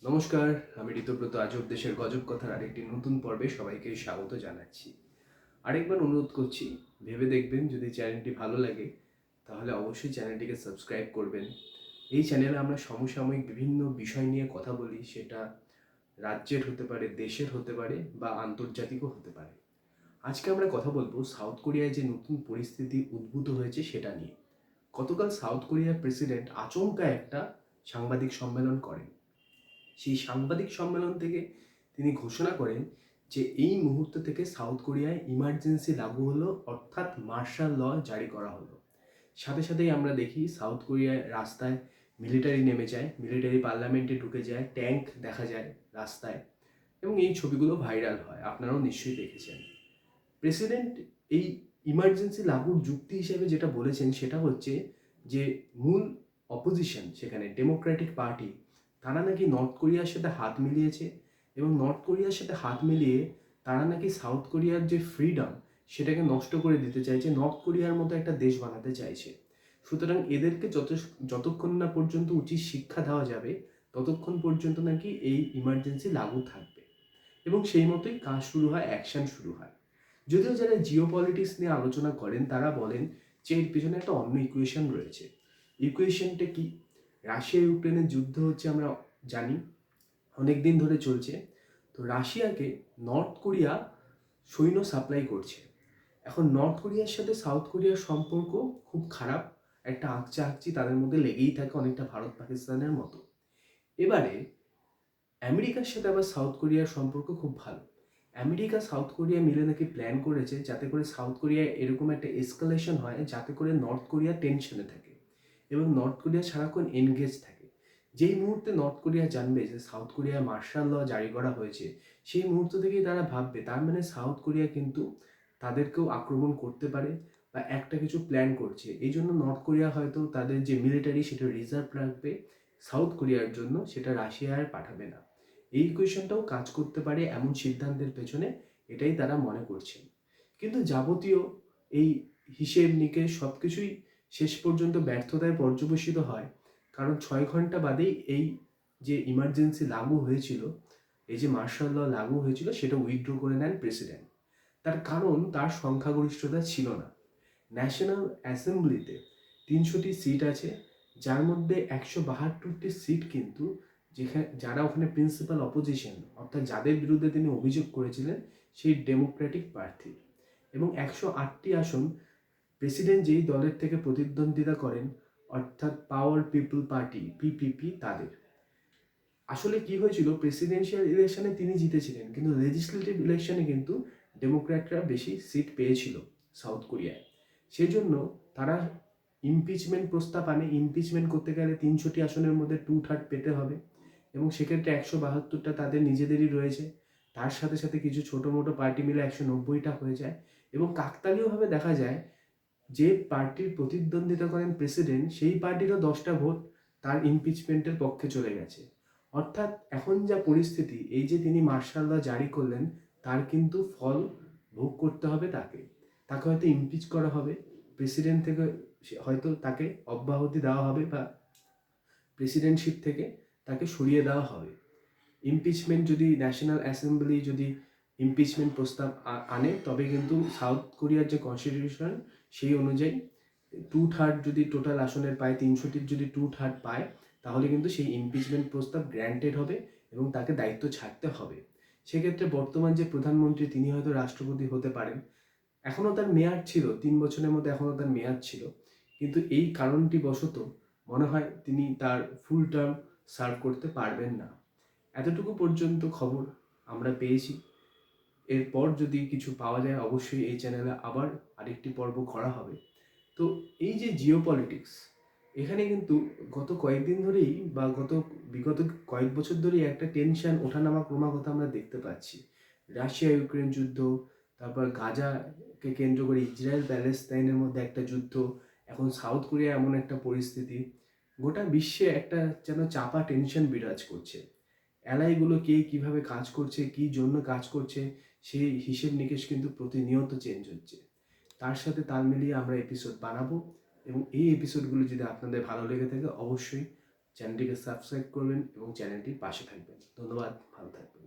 নমস্কার, আমি ঋতব্রত আজব দেশের গজব কথার আরেকটি নতুন পর্বে সবাইকে স্বাগত জানাচ্ছি। আরেকবার অনুরোধ করছি, ভেবে দেখবেন যদি চ্যানেলটি ভালো লাগে তাহলে অবশ্যই চ্যানেলটিকে সাবস্ক্রাইব করবেন। এই চ্যানেলে আমরা সমসাময়িক বিভিন্ন বিষয় নিয়ে কথা বলি, সেটা রাজ্যের হতে পারে, দেশের হতে পারে বা আন্তর্জাতিকও হতে পারে। আজকে আমরা কথা বলবো সাউথ কোরিয়ায় যে নতুন পরিস্থিতি উদ্ভূত হয়েছে সেটা নিয়ে। গতকাল সাউথ কোরিয়ার প্রেসিডেন্ট আচমকা একটা সাংবাদিক সম্মেলন করেন। সেই সাংবাদিক সম্মেলন থেকে তিনি ঘোষণা করেন যে এই মুহূর্ত থেকে সাউথ কোরিয়ায় ইমার্জেন্সি লাগু হলো, অর্থাৎ মার্শাল ল জারি করা হলো। সাথে সাথেই আমরা দেখি সাউথ কোরিয়ায় রাস্তায় মিলিটারি নেমে যায়, মিলিটারি পার্লামেন্টে ঢুকে যায়, ট্যাঙ্ক দেখা যায় রাস্তায়, এবং এই ছবিগুলো ভাইরাল হয়, আপনারাও নিশ্চয়ই দেখেছেন। প্রেসিডেন্ট এই ইমার্জেন্সি লাগুর যুক্তি হিসেবে যেটা বলেছেন সেটা হচ্ছে যে মূল অপোজিশন, সেখানে ডেমোক্রেটিক পার্টি, তারা নাকি নর্থ কোরিয়ার সাথে হাত মিলিয়েছে এবং নর্থ কোরিয়ার সাথে হাত মিলিয়ে তারা নাকি সাউথ কোরিয়ার যে ফ্রিডম সেটাকে নষ্ট করে দিতে চাইছে, নর্থ কোরিয়ার মতো একটা দেশ বানাতে চাইছে। সুতরাং এদেরকে যতক্ষণ না পর্যন্ত উচিত শিক্ষা দেওয়া যাবে ততক্ষণ পর্যন্ত নাকি এই ইমার্জেন্সি লাগু থাকবে, এবং সেই মতোই কাজ শুরু হয়, অ্যাকশন শুরু হয়। যদিও যারা জিও পলিটিক্স নিয়ে আলোচনা করেন তারা বলেন যে এর পিছনে একটা অন্য ইকুয়েশন রয়েছে। ইকুয়েশনটা কি? রাশিয়া ইউক্রেনের যুদ্ধ হচ্ছে, আমরা জানি অনেক দিন ধরে চলছে। তো রাশিয়াকে নর্থ কোরিয়া সৈন্য সাপ্লাই করছে। এখন নর্থ কোরিয়ার সাথে সাউথ কোরিয়ার সম্পর্ক খুব খারাপ, একটা আকচি তাদের মধ্যে লেগেই থাকে, অনেকটা ভারত পাকিস্তানের মতো। এবারে আমেরিকার সাথে আবার সাউথ কোরিয়ার সম্পর্ক খুব ভালো। আমেরিকা সাউথ কোরিয়া মিলে নাকি প্ল্যান করেছে যাতে করে সাউথ কোরিয়ায় এরকম একটা এসকালেশন হয় যাতে করে নর্থ কোরিয়া টেনশনে থাকে এবং নর্থ কোরিয়া সারাক্ষণ এনগেজ থাকে। যেই মুহূর্তে নর্থ কোরিয়া জানবে যে সাউথ কোরিয়ায় মার্শাল ল জারি করা হয়েছে, সেই মুহূর্ত থেকেই তারা ভাববে তার মানে সাউথ কোরিয়া কিন্তু তাদেরকেও আক্রমণ করতে পারে বা একটা কিছু প্ল্যান করছে। এই জন্য নর্থ কোরিয়া হয়তো তাদের যে মিলিটারি সেটা রিজার্ভ রাখবে সাউথ কোরিয়ার জন্য, সেটা রাশিয়ায় পাঠাবে না। এই ইকুয়েশনটাও কাজ করতে পারে এমন সিদ্ধান্তের পেছনে, এটাই তারা মনে করছেন। কিন্তু যাবতীয় এই হিসেব নিকেশ সব কিছুই শেষ পর্যন্ত ব্যর্থতায় পর্যবসিত হয়, কারণ 6 ঘন্টা বাদেই এই যে ইমার্জেন্সি লাগু হয়েছিল, এই যে মার্শাল ল লাগু হয়েছিল, সেটা উইথড্র করে নেন প্রেসিডেন্ট। তার কারণ তার সংখ্যাগরিষ্ঠতা ছিল না। ন্যাশনাল অ্যাসেম্বলিতে 300টি সিট আছে, যার মধ্যে 172টি সিট কিন্তু যারা ওখানে প্রিন্সিপাল অপোজিশন, অর্থাৎ যাদের বিরুদ্ধে তিনি অভিযোগ করেছিলেন, সেই ডেমোক্রেটিক প্রার্থী। এবং 108টি আসন প্রেসিডেন্ট যেই দলের থেকে প্রতিদ্বন্দ্বিতা করেন, অর্থাৎ পাওয়ার পিপল পার্টি পিপিপি, তাদের। আসলে কি হয়েছিল, প্রেসিডেন্সিয়াল ইলেকশনে তিনি জিতেছিলেন কিন্তু লেজিসলেটিভ ইলেকশনে কিন্তু ডেমোক্র্যাটরা বেশি সিট পেয়েছিল সাউথ কোরিয়ায়। সেজন্য তারা ইমপিচমেন্ট প্রস্তাব আনে। ইমপিচমেন্ট করতে গেলে 300টি আসনের মধ্যে 2/3 পেতে হবে, এবং সেক্ষেত্রে 172টা তাদের নিজেদেরই রয়েছে। তার সাথে সাথে কিছু ছোটো মোটো পার্টি মিলে 190টা হয়ে যায়। এবং কাকতালীয়ভাবে দেখা যায় যে পার্টির প্রতিদ্বন্দ্বিতা করেন প্রেসিডেন্ট, সেই পার্টিরও 10টা ভোট তার ইমপিচমেন্টের পক্ষে চলে গেছে। অর্থাৎ এখন যা পরিস্থিতি, এই যে তিনি মার্শাল ল জারি করলেন, তার কিন্তু ফল ভোগ করতে হবে তাকে। তাকে হয়তো ইমপিচ করা হবে, প্রেসিডেন্ট থেকে হয়তো তাকে অব্যাহতি দেওয়া হবে বা প্রেসিডেন্টশিপ থেকে তাকে সরিয়ে দেওয়া হবে। ইমপিচমেন্ট যদি ন্যাশনাল অ্যাসেম্বলি যদি ইমপিচমেন্ট প্রস্তাব আনে, তবে কিন্তু সাউথ কোরিয়ার যে কনস্টিটিউশন সেই অনুযায়ী 2/3 যদি টোটাল আসনের পায়, 300টির যদি 2/3 পায়, তাহলে কিন্তু সেই ইমপিচমেন্ট প্রস্তাব গ্র্যান্টেড হবে এবং তাকে দায়িত্ব ছাড়তে হবে। সেক্ষেত্রে বর্তমান যে প্রধানমন্ত্রী তিনি হয়তো রাষ্ট্রপতি হতে পারেন। এখনও তার মেয়াদ ছিল, 3 বছরের মধ্যে এখনও তার মেয়াদ ছিল, কিন্তু এই কারণটি বশত মনে হয় তিনি তার ফুল টার্ম সার্ভ করতে পারবেন না। এতটুকু পর্যন্ত খবর আমরা পেয়েছি। এরপর যদি কিছু পাওয়া যায় অবশ্যই এই চ্যানেলে আবার আরেকটি পর্ব করা হবে। তো এই যে জিও পলিটিক্স, এখানে কিন্তু গত কয়েকদিন ধরেই বা বিগত কয়েক বছর ধরেই একটা টেনশন ওঠানামা ক্রমাগত আমরা দেখতে পাচ্ছি। রাশিয়া ইউক্রেন যুদ্ধ, তারপর গাজাকে কেন্দ্র করে ইসরায়েল প্যালেস্তাইনের মধ্যে একটা যুদ্ধ, এখন সাউথ কোরিয়া এমন একটা পরিস্থিতি, গোটা বিশ্বে একটা যেন চাপা টেনশন বিরাজ করছে। অ্যালাইগুলো কে কীভাবে কাজ করছে, কী জন্য কাজ করছে, সেই হিসেব নিকেশ কিন্তু প্রতিনিয়ত চেঞ্জ হচ্ছে। তার সাথে তাল মিলিয়ে আমরা এপিসোড বানাবো, এবং এই এপিসোডগুলো যদি আপনাদের ভালো লেগে থাকে অবশ্যই চ্যানেলটিকে সাবস্ক্রাইব করবেন এবং চ্যানেলটির পাশে থাকবেন। ধন্যবাদ, ভালো থাকবেন।